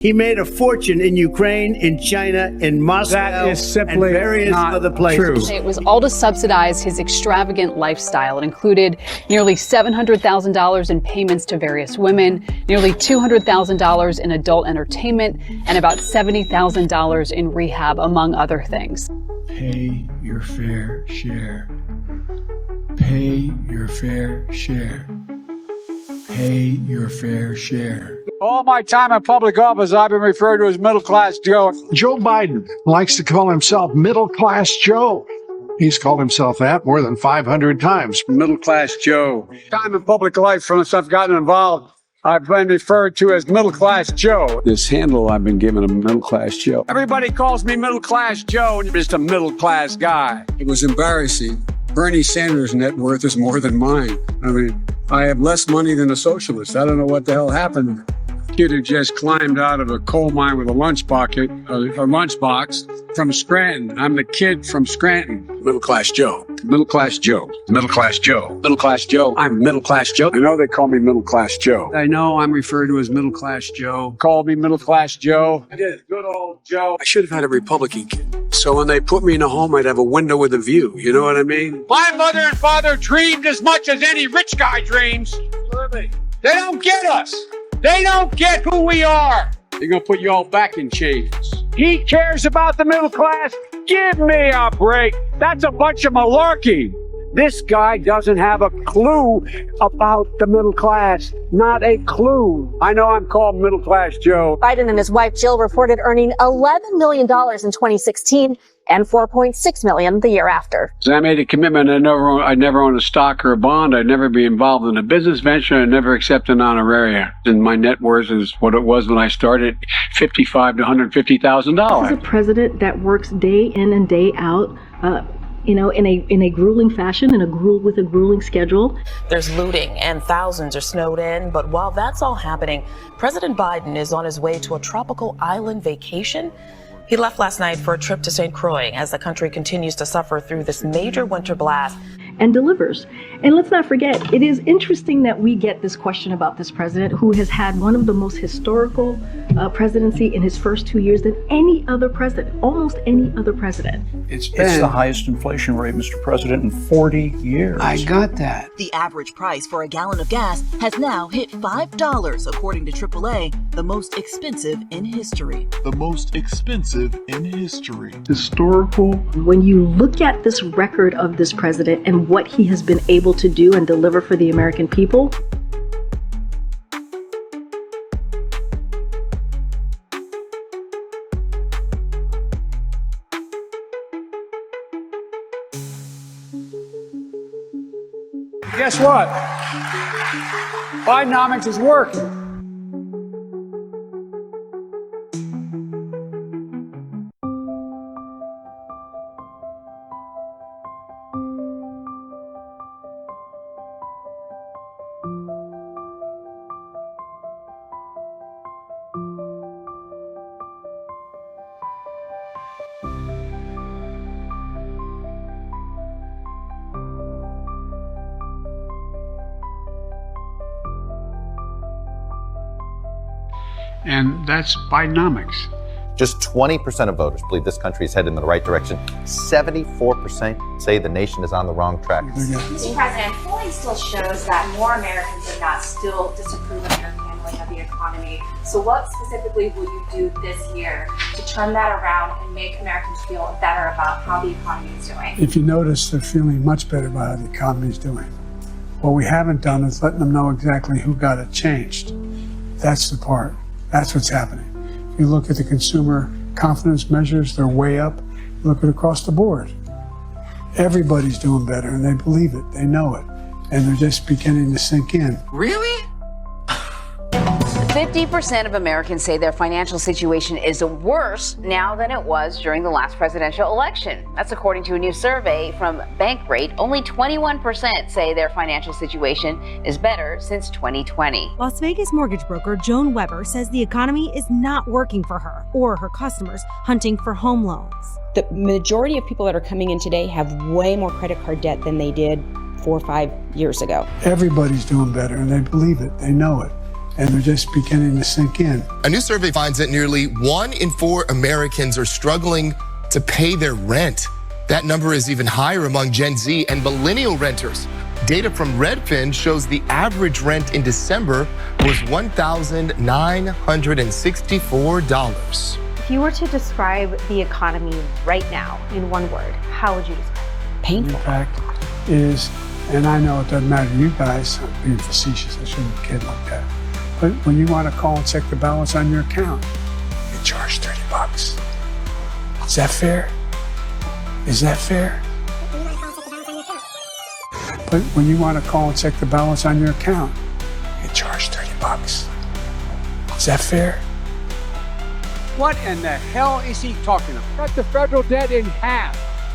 He made a fortune in Ukraine, in China, in Moscow, that is simply and various not other places. true. It was all to subsidize his extravagant lifestyle. It included nearly $700,000 in payments to various women, nearly $200,000 in adult entertainment, and about $70,000 in rehab, among other things. Pay your fair share. Pay your fair share. Pay your fair share. All my time in public office, I've been referred to as middle-class Joe. Joe Biden likes to call himself middle-class Joe. He's called himself that more than 500 times. Middle-class Joe. Time in public life, since I've gotten involved, I've been referred to as middle-class Joe. This handle I've been given a middle-class Joe. Everybody calls me middle-class Joe, and I'm just a middle-class guy. It was embarrassing. Bernie Sanders' net worth is more than mine. I mean, I have less money than a socialist. I don't know what the hell happened. Kid who just climbed out of a coal mine with a lunchbox from Scranton. I'm the kid from Scranton. Middle-class Joe. Middle-class Joe. Middle-class Joe. Middle-class Joe. I'm middle-class Joe. I know they call me middle-class Joe. I know I'm referred to as middle-class Joe. Called me middle-class Joe. I did. Good old Joe. I should have had a Republican kid. So when they put me in a home, I'd have a window with a view. You know what I mean? My mother and father dreamed as much as any rich guy dreams. They don't get us. They don't get who we are. They're going to put you all back in chains. He cares about the middle class. Give me a break. That's a bunch of malarkey. This guy doesn't have a clue about the middle class. Not a clue. I know I'm called middle class Joe. Biden and his wife Jill reported earning $11 million in 2016 and $4.6 million the year after. I made a commitment. I'd never own a stock or a bond. I'd never be involved in a business venture. I'd never accept an honoraria. And my net worth is what it was when I started, $55,000 to $150,000. This is a president that works day in and day out, in a grueling fashion, with a grueling schedule. There's looting and thousands are snowed in. But while that's all happening, President Biden is on his way to a tropical island vacation. He left last night for a trip to St. Croix as the country continues to suffer through this major winter blast. And delivers. And let's not forget, it is interesting that we get this question about this president who has had one of the most historical presidency in his first 2 years than any other president, almost any other president. It's the highest inflation rate, Mr. President, in 40 years. I got that. The average price for a gallon of gas has now hit $5, according to AAA, the most expensive in history. The most expensive in history. Historical. When you look at this record of this president and what he has been able to do and deliver for the American people, guess what? Bidenomics is working. And that's Bidenomics. Just 20% of voters believe this country is headed in the right direction. 74% say the nation is on the wrong track. Mr. President, polling still shows that more Americans than not still disapprove of your handling of the economy. So what specifically will you do this year to turn that around and make Americans feel better about how the economy is doing? If you notice, they're feeling much better about how the economy is doing. What we haven't done is letting them know exactly who got it changed. That's the part. That's what's happening. If you look at the consumer confidence measures, they're way up. Look at across the board. Everybody's doing better, and they believe it. They know it. And they're just beginning to sink in. Really? 50% of Americans say their financial situation is worse now than it was during the last presidential election. That's according to a new survey from Bankrate. Only 21% say their financial situation is better since 2020. Las Vegas mortgage broker Joan Weber says the economy is not working for her or her customers hunting for home loans. The majority of people that are coming in today have way more credit card debt than they did 4 or 5 years ago. Everybody's doing better, and they believe it. They know it. and they're just beginning to sink in. A new survey finds that nearly 1 in 4 Americans are struggling to pay their rent. That number is even higher among Gen Z and millennial renters. Data from Redfin shows the average rent in December was $1,964. If you were to describe the economy right now in one word, how would you describe it? The impact is, and I know it doesn't matter to you guys, I'm being facetious, I shouldn't be a kid like that. But when you want to call and check the balance on your account, you charge $30. Is that fair? Is that fair? But when you want to call and check the balance on your account, you charge $30. Is that fair? What in the hell is he talking about? Cut the federal debt in half.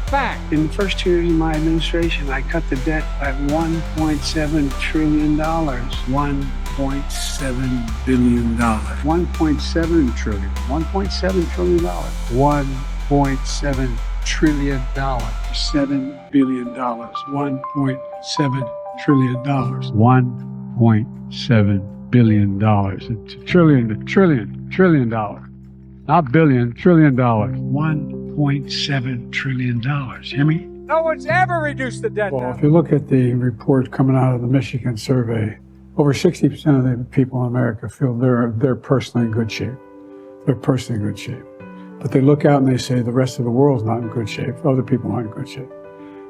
Fact. In the first 2 years of my administration, I cut the debt by $1.7 trillion. $1.7 billion. $1.7 trillion. $1.7 trillion. $1.7 trillion. $7 billion. $1.7 trillion. $1.7 billion. It's a trillion dollar. Not billion, $trillion. $1.7 trillion. Hear me? No one's ever reduced the debt. Well, if you look at the report coming out of the Michigan survey, over 60% of the people in America feel they're personally in good shape. They're personally in good shape. But they look out and they say the rest of the world's not in good shape. Other people aren't in good shape.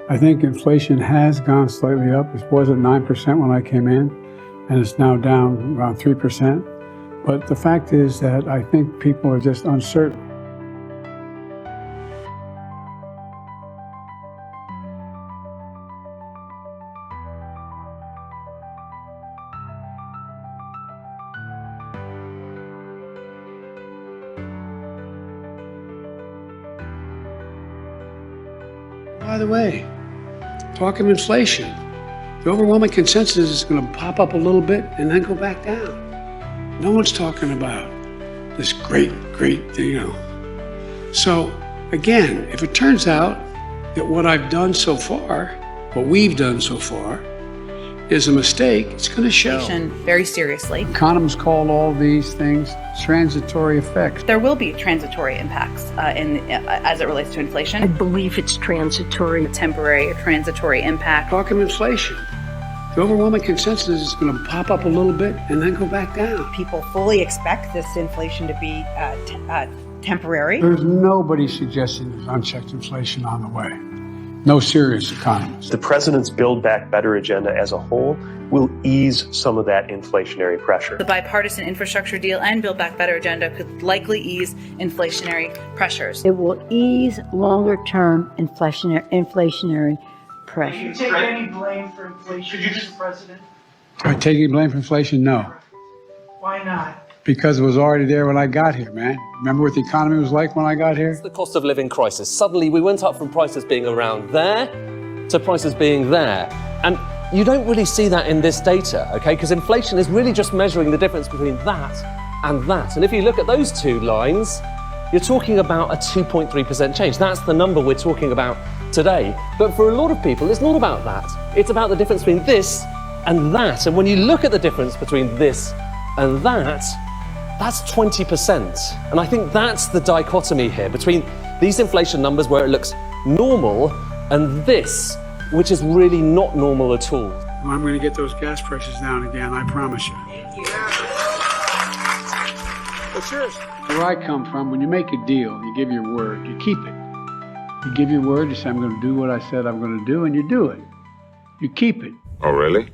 I think inflation has gone slightly up. It was at 9% when I came in, and it's now down around 3%. But the fact is that I think people are just uncertain. By the way, talk of inflation. The overwhelming consensus is going to pop up a little bit and then go back down. No one's talking about this great, So, again, if it turns out that what I've done so far, what we've done so far, is a mistake, it's going to show. Very seriously. Economists call all these things transitory effects. There will be transitory impacts as it relates to inflation. I believe it's transitory. Temporary or transitory impact. Talk of inflation. The overwhelming consensus is going to pop up a little bit and then go back down. People fully expect this inflation to be temporary. There's nobody suggesting there's unchecked inflation on the way. No serious economist. The president's Build Back Better agenda as a whole will ease some of that inflationary pressure. The bipartisan infrastructure deal and Build Back Better agenda could likely ease inflationary pressures. It will ease longer-term inflationary pressure. Do you take any blame for inflation, Mr. President? Am I taking blame for inflation? No. Why not? Because it was already there when I got here, man. Remember what the economy was like when I got here? It's the cost of living crisis. Suddenly we went up from prices being around there to prices being there. And you don't really see that in this data, okay? Because inflation is really just measuring the difference between that and that. And if you look at those two lines, you're talking about a 2.3% change. That's the number we're talking about today. But for a lot of people, it's not about that. It's about the difference between this and that. And when you look at the difference between this and that, that's 20%. And I think that's the dichotomy here between these inflation numbers where it looks normal and this, which is really not normal at all. Well, I'm going to get those gas prices down again, I promise you. But seriously, where I come from, when you make a deal, you give your word, you keep it. You give your word, you say, I'm going to do what I said I'm going to do, and you do it. You keep it. Oh, really?